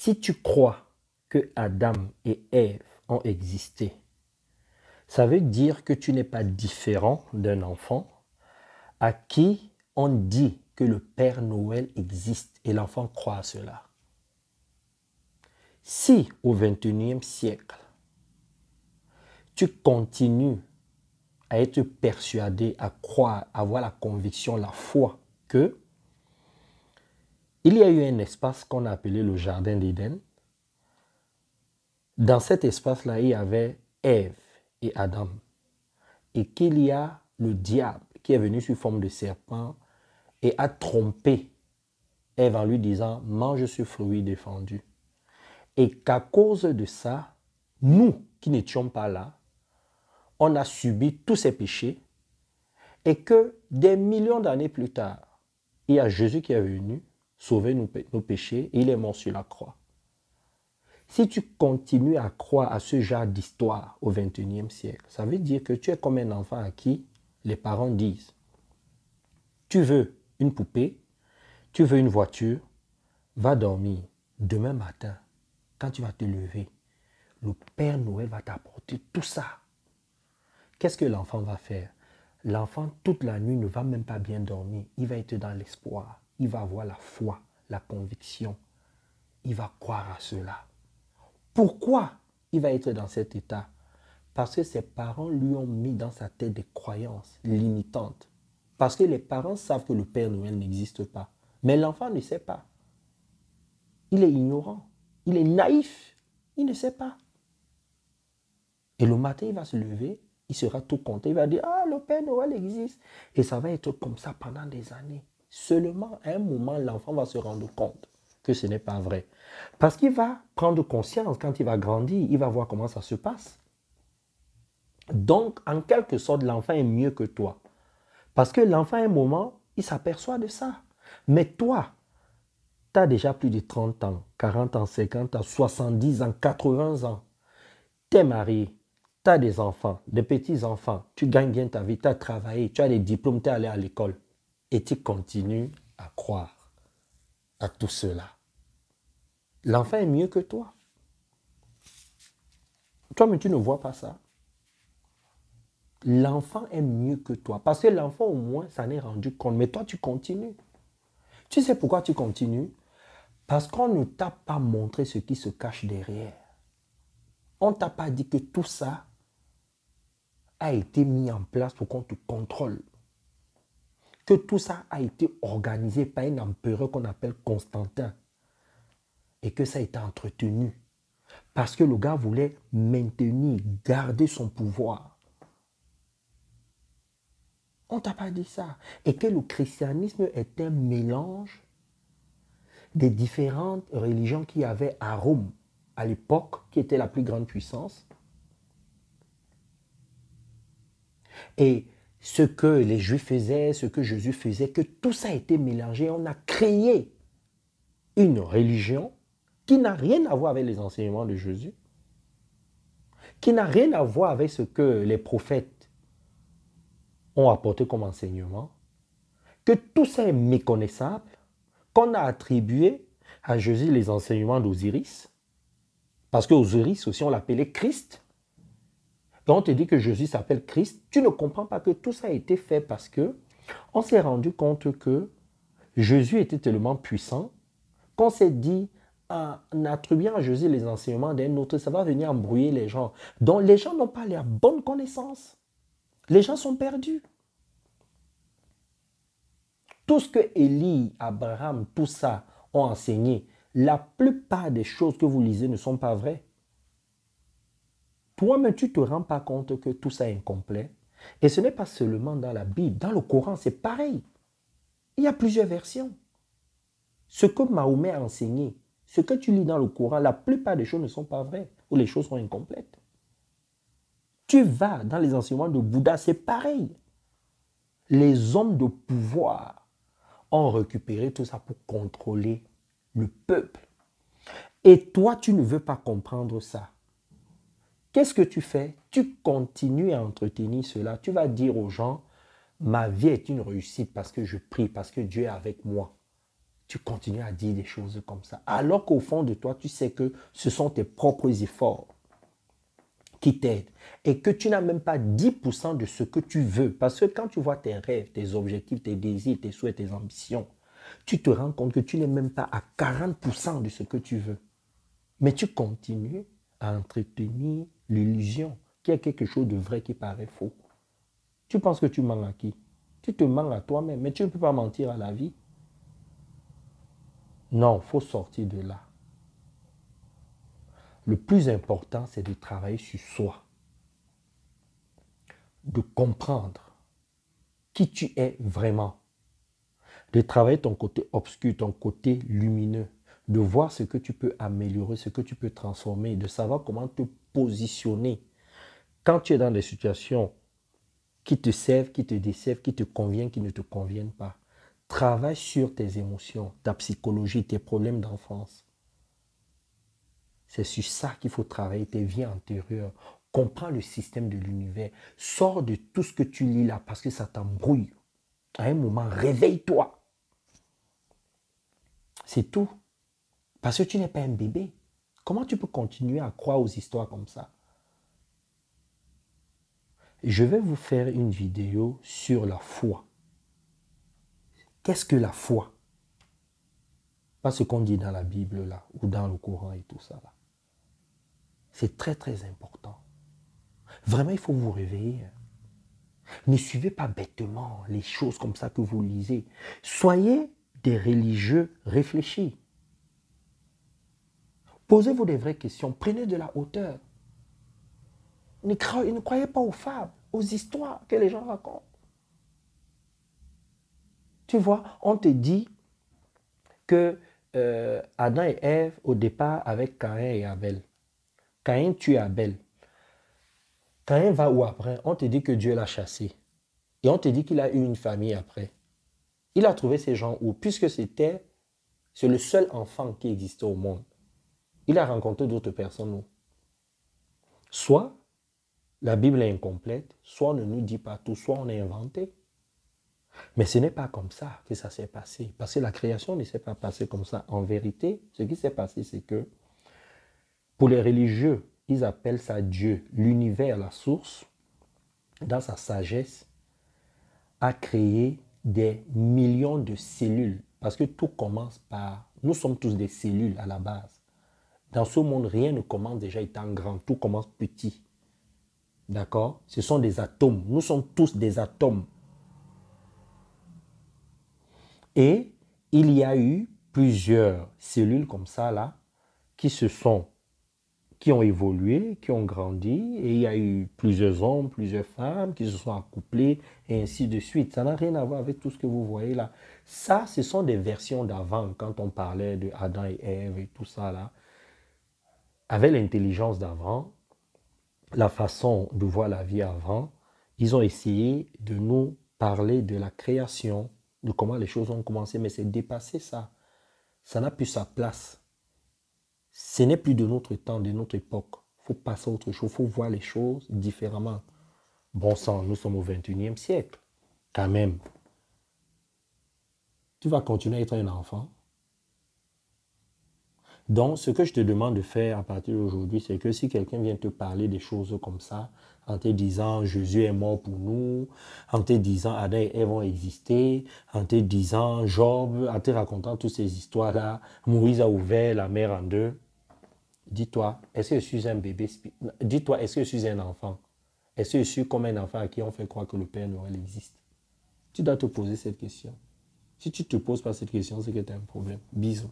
Si tu crois que Adam et Ève ont existé, ça veut dire que tu n'es pas différent d'un enfant à qui on dit que le Père Noël existe et l'enfant croit à cela. Si au XXIe siècle, tu continues à être persuadé, à croire, à avoir la conviction, la foi que il y a eu un espace qu'on a appelé le Jardin d'Éden. Dans cet espace-là, il y avait Ève et Adam. Et qu'il y a le diable qui est venu sous forme de serpent et a trompé Ève en lui disant « mange ce fruit défendu ». Et qu'à cause de ça, nous qui n'étions pas là, on a subi tous ces péchés et que des millions d'années plus tard, il y a Jésus qui est venu sauver nos péchés et il est mort sur la croix. Si tu continues à croire à ce genre d'histoire au XXIe siècle, ça veut dire que tu es comme un enfant à qui les parents disent « Tu veux une poupée, tu veux une voiture, va dormir. Demain matin, quand tu vas te lever, le Père Noël va t'apporter tout ça. » Qu'est-ce que l'enfant va faire? L'enfant, toute la nuit, ne va même pas bien dormir. Il va être dans l'espoir. Il va avoir la foi, la conviction. Il va croire à cela. Pourquoi il va être dans cet état? Parce que ses parents lui ont mis dans sa tête des croyances limitantes. Parce que les parents savent que le Père Noël n'existe pas. Mais l'enfant ne sait pas. Il est ignorant. Il est naïf. Il ne sait pas. Et le matin, il va se lever. Il sera tout content. Il va dire « Ah, le Père Noël existe. » Et ça va être comme ça pendant des années. Seulement, à un moment, l'enfant va se rendre compte que ce n'est pas vrai. Parce qu'il va prendre conscience quand il va grandir. Il va voir comment ça se passe. Donc, en quelque sorte, l'enfant est mieux que toi. Parce que l'enfant, à un moment, il s'aperçoit de ça. Mais toi, tu as déjà plus de 30 ans, 40 ans, 50 ans, 70 ans, 80 ans. Tu es marié. Tu as des enfants, des petits-enfants, tu gagnes bien ta vie, tu as travaillé, tu as des diplômes, tu es allé à l'école. Et tu continues à croire à tout cela. L'enfant est mieux que toi. Toi, mais tu ne vois pas ça. L'enfant est mieux que toi. Parce que l'enfant, au moins, s'en est rendu compte. Mais toi, tu continues. Tu sais pourquoi tu continues? Parce qu'on ne t'a pas montré ce qui se cache derrière. On ne t'a pas dit que tout ça a été mis en place pour qu'on te contrôle. Que tout ça a été organisé par un empereur qu'on appelle Constantin. Et que ça a été entretenu. Parce que le gars voulait maintenir, garder son pouvoir. On ne t'a pas dit ça. Et que le christianisme est un mélange des différentes religions qu'il y avait à Rome, à l'époque, qui était la plus grande puissance. Et ce que les Juifs faisaient, ce que Jésus faisait, que tout ça a été mélangé. On a créé une religion qui n'a rien à voir avec les enseignements de Jésus, qui n'a rien à voir avec ce que les prophètes ont apporté comme enseignement, que tout ça est méconnaissable, qu'on a attribué à Jésus les enseignements d'Osiris, parce qu'Osiris aussi on l'appelait Christ. Donc on te dit que Jésus s'appelle Christ, tu ne comprends pas que tout ça a été fait parce que on s'est rendu compte que Jésus était tellement puissant qu'on s'est dit en attribuant à Jésus les enseignements d'un autre, ça va venir embrouiller les gens. Donc les gens n'ont pas la bonne connaissance. Les gens sont perdus. Tout ce que Élie, Abraham, tout ça ont enseigné, la plupart des choses que vous lisez ne sont pas vraies. Toi-même, tu ne te rends pas compte que tout ça est incomplet. Et ce n'est pas seulement dans la Bible. Dans le Coran, c'est pareil. Il y a plusieurs versions. Ce que Mahomet a enseigné, ce que tu lis dans le Coran, la plupart des choses ne sont pas vraies ou les choses sont incomplètes. Tu vas dans les enseignements de Bouddha, c'est pareil. Les hommes de pouvoir ont récupéré tout ça pour contrôler le peuple. Et toi, tu ne veux pas comprendre ça. Qu'est-ce que tu fais? Tu continues à entretenir cela. Tu vas dire aux gens, ma vie est une réussite parce que je prie, parce que Dieu est avec moi. tu continues à dire des choses comme ça. Alors qu'au fond de toi, tu sais que ce sont tes propres efforts qui t'aident et que tu n'as même pas 10% de ce que tu veux. Parce que quand tu vois tes rêves, tes objectifs, tes désirs, tes souhaits, tes ambitions, tu te rends compte que tu n'es même pas à 40% de ce que tu veux. Mais tu continues à entretenir l'illusion qu'il y a quelque chose de vrai qui paraît faux. Tu penses que tu mens à qui? Tu te mens à toi-même, mais tu ne peux pas mentir à la vie. Non, il faut sortir de là. Le plus important, c'est de travailler sur soi, de comprendre qui tu es vraiment, de travailler ton côté obscur, ton côté lumineux, de voir ce que tu peux améliorer, ce que tu peux transformer, de savoir comment te positionner quand tu es dans des situations qui te servent, qui te desservent, qui te conviennent, qui ne te conviennent pas. Travaille sur tes émotions, ta psychologie, tes problèmes d'enfance. C'est sur ça qu'il faut travailler, tes vies antérieures. Comprends le système de l'univers. Sors de tout ce que tu lis là parce que ça t'embrouille. À un moment, réveille-toi. C'est tout. Parce que tu n'es pas un bébé. Comment tu peux continuer à croire aux histoires comme ça? Je vais vous faire une vidéo sur la foi. Qu'est-ce que la foi? Pas ce qu'on dit dans la Bible là, ou dans le Coran et tout ça là. C'est très très important. Vraiment, il faut vous réveiller. Ne suivez pas bêtement les choses comme ça que vous lisez. Soyez des religieux réfléchis. Posez-vous des vraies questions. Prenez de la hauteur. Ne croyez pas aux fables, aux histoires que les gens racontent. Tu vois, on te dit que Adam et Ève, au départ, avec Caïn et Abel. Caïn tue Abel. Caïn va où après? On te dit que Dieu l'a chassé. Et on te dit qu'il a eu une famille après. Il a trouvé ces gens où? Puisque c'est le seul enfant qui existait au monde. Il a rencontré d'autres personnes où? Soit la Bible est incomplète, soit on ne nous dit pas tout, soit on a inventé. Mais ce n'est pas comme ça que ça s'est passé. Parce que la création ne s'est pas passée comme ça. En vérité, ce qui s'est passé, c'est que pour les religieux, ils appellent ça Dieu, l'univers, la source, dans sa sagesse, a créé des millions de cellules. Parce que tout commence par... Nous sommes tous des cellules à la base. Dans ce monde, rien ne commence déjà étant grand. Tout commence petit. D'accord? Ce sont des atomes. Nous sommes tous des atomes. Et il y a eu plusieurs cellules comme ça, là, qui ont évolué, qui ont grandi, et il y a eu plusieurs hommes, plusieurs femmes qui se sont accouplés, et ainsi de suite. Ça n'a rien à voir avec tout ce que vous voyez là. Ça, ce sont des versions d'avant, quand on parlait de Adam et Ève et tout ça là. Avec l'intelligence d'avant, la façon de voir la vie avant, ils ont essayé de nous parler de la création, de comment les choses ont commencé, mais c'est dépassé ça. Ça n'a plus sa place. Ce n'est plus de notre temps, de notre époque. Il faut passer à autre chose, il faut voir les choses différemment. Bon sang, nous sommes au 21e siècle. Quand même. Tu vas continuer à être un enfant. Donc, ce que je te demande de faire à partir d'aujourd'hui, c'est que si quelqu'un vient te parler des choses comme ça, en te disant Jésus est mort pour nous, en te disant Adam et Ève vont exister, en te disant Job, en te racontant toutes ces histoires-là, Moïse a ouvert la mer en deux, dis-toi, est-ce que je suis un bébé? Dis-toi, est-ce que je suis un enfant? Est-ce que je suis comme un enfant à qui on fait croire que le Père Noël existe? Tu dois te poser cette question. Si tu ne te poses pas cette question, c'est que tu as un problème. Bisous.